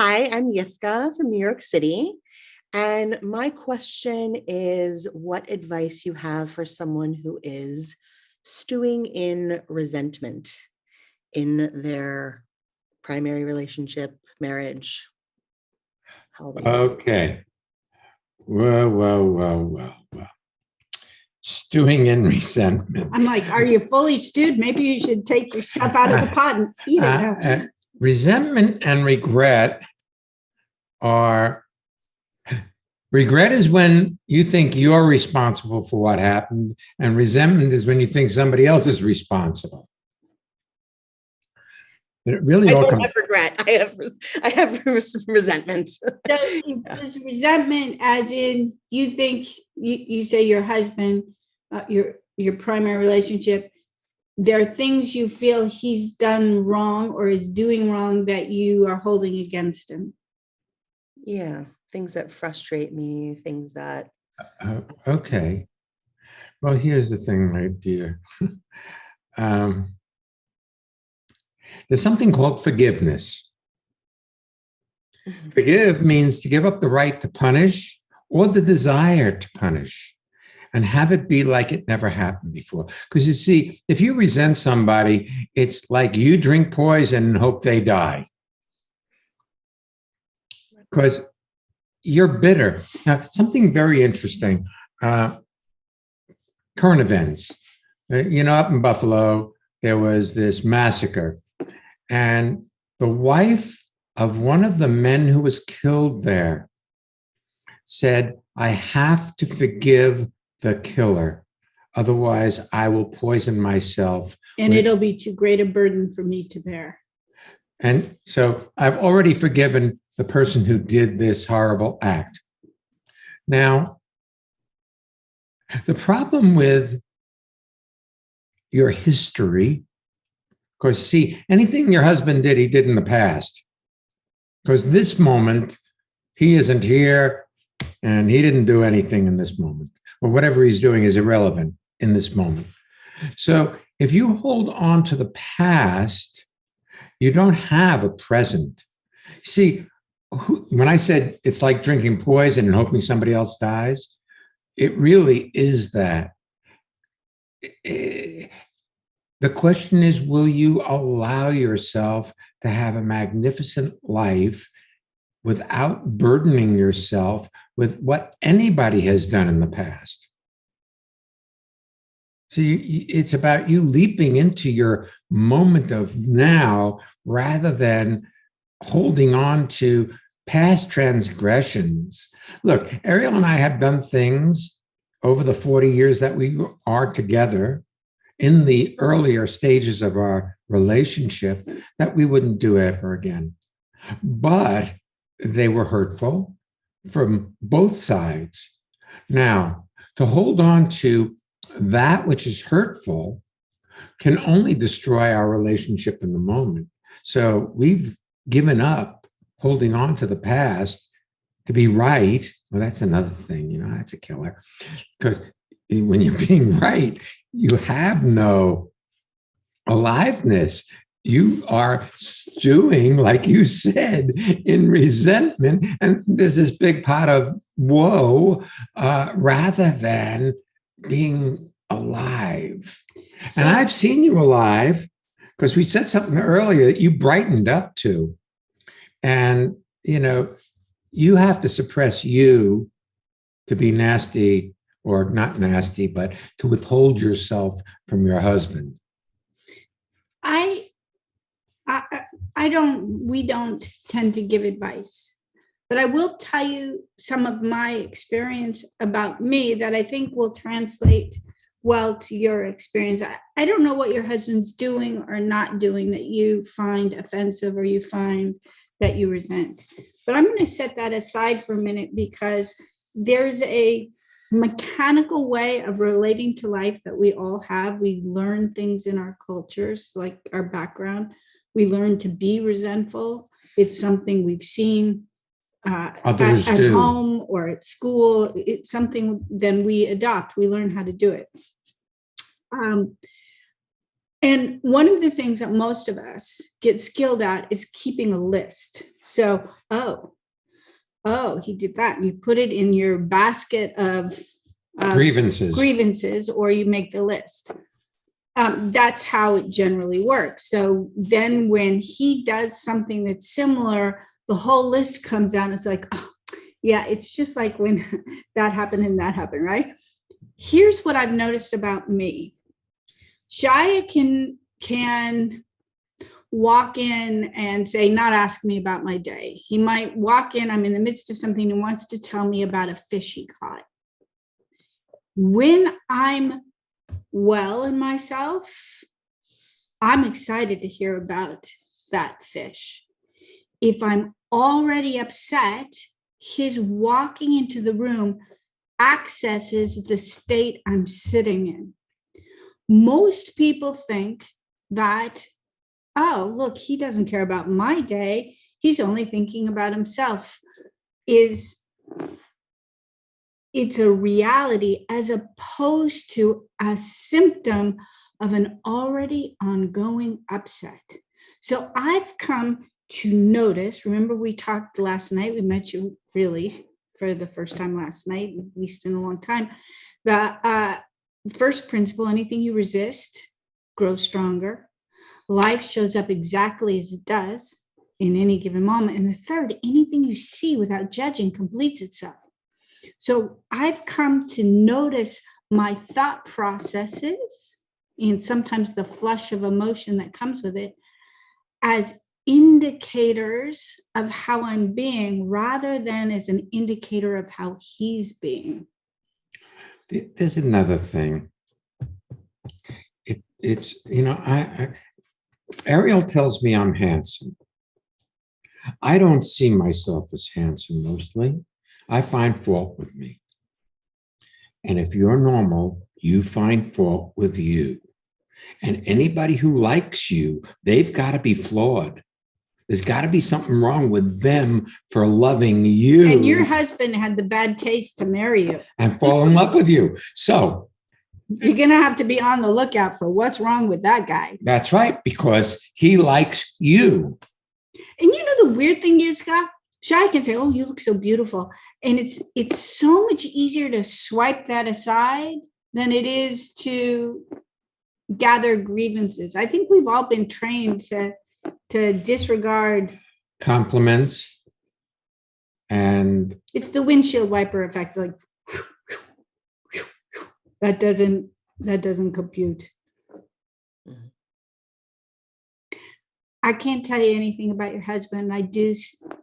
Hi, I'm Yiska from New York City. And my question is what advice you have for someone who is stewing in resentment in their primary relationship, marriage, however you want to. Okay. Well. Stewing in resentment. I'm like, are you fully stewed? Maybe you should take your stuff out of the pot and eat it now. Resentment and regret are regret is when you think you're responsible for what happened, and resentment is when you think somebody else is responsible. It really I all don't comes. have regret. I have resentment. So is resentment as in you think you say your husband, your primary relationship, there are things you feel he's done wrong or is doing wrong that you are holding against him. Yeah, things that frustrate me, things that. Okay. Well, here's the thing, my dear. There's something called forgiveness. Forgive means to give up the right to punish or the desire to punish and have it be like it never happened before. Because you see, if you resent somebody, it's like you drink poison and hope they die. Because you're bitter. Now, something very interesting, current events. Up in Buffalo, there was this massacre. And the wife of one of the men who was killed there said, I have to forgive the killer. Otherwise, I will poison myself. And it'll be too great a burden for me to bear. And so I've already forgiven the person who did this horrible act. Now, the problem with your history, because see, anything your husband did, he did in the past. Because this moment, he isn't here and he didn't do anything in this moment. Or whatever he's doing is irrelevant in this moment. So if you hold on to the past, you don't have a present. See, when I said it's like drinking poison and hoping somebody else dies, it really is that. The question is, will you allow yourself to have a magnificent life without burdening yourself with what anybody has done in the past? So it's about you leaping into your moment of now rather than holding on to past transgressions. Look, Ariel and I have done things over the 40 years that we are together in the earlier stages of our relationship that we wouldn't do ever again. But they were hurtful from both sides. Now, to hold on to that which is hurtful can only destroy our relationship in the moment. So we've given up holding on to the past to be right. Well, that's another thing, that's a killer. Because when you're being right, you have no aliveness. You are stewing, like you said, in resentment. And there's this big pot of woe rather than being alive. So, and I've seen you alive because we said something earlier that you brightened up to. And, you have to suppress you to be nasty or not nasty, but to withhold yourself from your husband. We don't tend to give advice, but I will tell you some of my experience about me that I think will translate well to your experience. I don't know what your husband's doing or not doing that you find offensive or you find that you resent, but I'm going to set that aside for a minute because there's a mechanical way of relating to life that we all have. We learn things in our cultures, like our background. We learn to be resentful. It's something we've seen at home or at school. It's something then we adopt. We learn how to do it. And one of the things that most of us get skilled at is keeping a list. So, oh, he did that. And you put it in your basket of grievances, or you make the list. That's how it generally works. So then when he does something that's similar, the whole list comes down. It's like, oh, yeah, it's just like when that happened and that happened, right? Here's what I've noticed about me. Shia can walk in and say, not ask me about my day. He might walk in, I'm in the midst of something and wants to tell me about a fish he caught. When I'm well in myself, I'm excited to hear about that fish. If I'm already upset, his walking into the room accesses the state I'm sitting in. Most people think that, oh, look, he doesn't care about my day. He's only thinking about himself. It's a reality as opposed to a symptom of an already ongoing upset. So I've come to notice, remember we talked last night, we met you really for the first time last night, at least in a long time. The first principle, anything you resist grows stronger. Life shows up exactly as it does in any given moment. And the third, anything you see without judging completes itself. So I've come to notice my thought processes and sometimes the flush of emotion that comes with it as indicators of how I'm being rather than as an indicator of how he's being. There's another thing. It's, Ariel tells me I'm handsome. I don't see myself as handsome mostly. I find fault with me. And if you're normal, you find fault with you. And anybody who likes you, they've got to be flawed. There's got to be something wrong with them for loving you. And your husband had the bad taste to marry you. And fall in love with you. So you're going to have to be on the lookout for what's wrong with that guy. That's right, because he likes you. And you know the weird thing is, Scott, Shai can say, oh, you look so beautiful. And it's so much easier to swipe that aside than it is to gather grievances. I think we've all been trained to disregard compliments, and it's the windshield wiper effect. Like that doesn't compute. I can't tell you anything about your husband. I do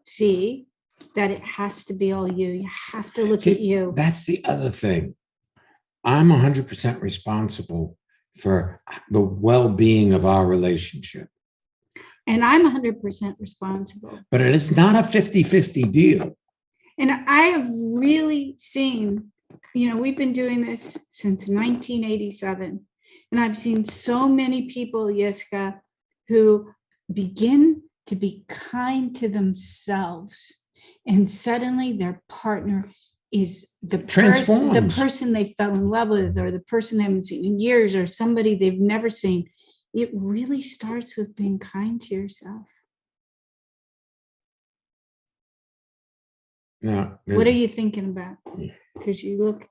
see that it has to be all you. You have to look at you. That's the other thing. I'm 100% responsible for the well-being of our relationship. And I'm 100% responsible. But it is not a 50-50 deal. And I have really seen, we've been doing this since 1987. And I've seen so many people, Yiska, who begin to be kind to themselves. And suddenly their partner is the person they fell in love with, or the person they haven't seen in years, or somebody they've never seen. It really starts with being kind to yourself. Now, what are you thinking about? Because you look.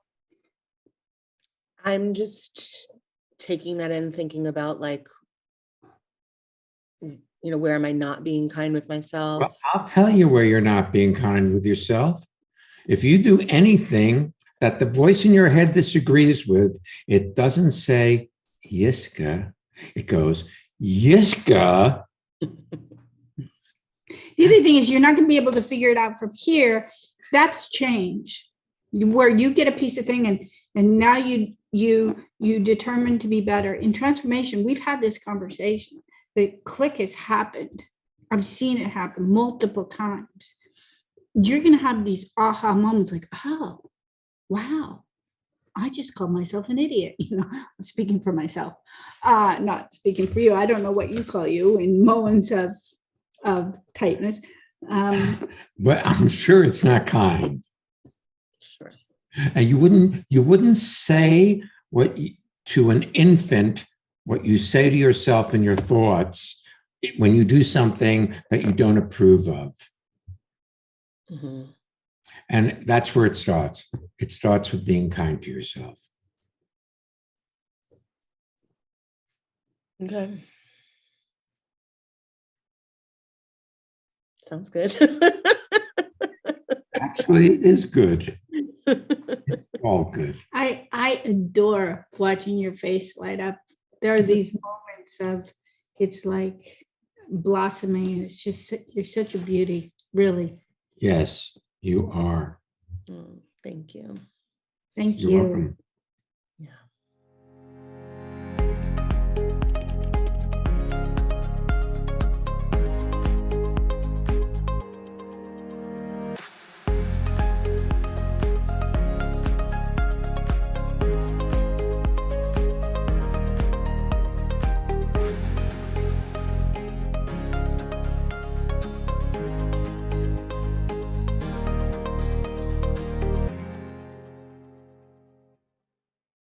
I'm just taking that in, thinking about where am I not being kind with myself? Well, I'll tell you where you're not being kind with yourself. If you do anything that the voice in your head disagrees with, it doesn't say Yiska. It goes, Yiska. The other thing is you're not going to be able to figure it out from here. That's change. Where you get a piece of thing and now you determine to be better. In transformation, we've had this conversation. The click has happened. I've seen it happen multiple times. You're going to have these aha moments like, oh, wow. I just called myself an idiot. I'm speaking for myself, not speaking for you. I don't know what you call you in moments of tightness. But I'm sure it's not kind. Sure. And you wouldn't say what to an infant what you say to yourself in your thoughts when you do something that you don't approve of. Mhm. And that's where it starts. It starts with being kind to yourself. Okay. Sounds good. Actually, it is good. All good. I adore watching your face light up. There are these moments of it's like blossoming. It's just you're such a beauty, really. Yes, you are. Oh, thank you. Thank You're you. welcome.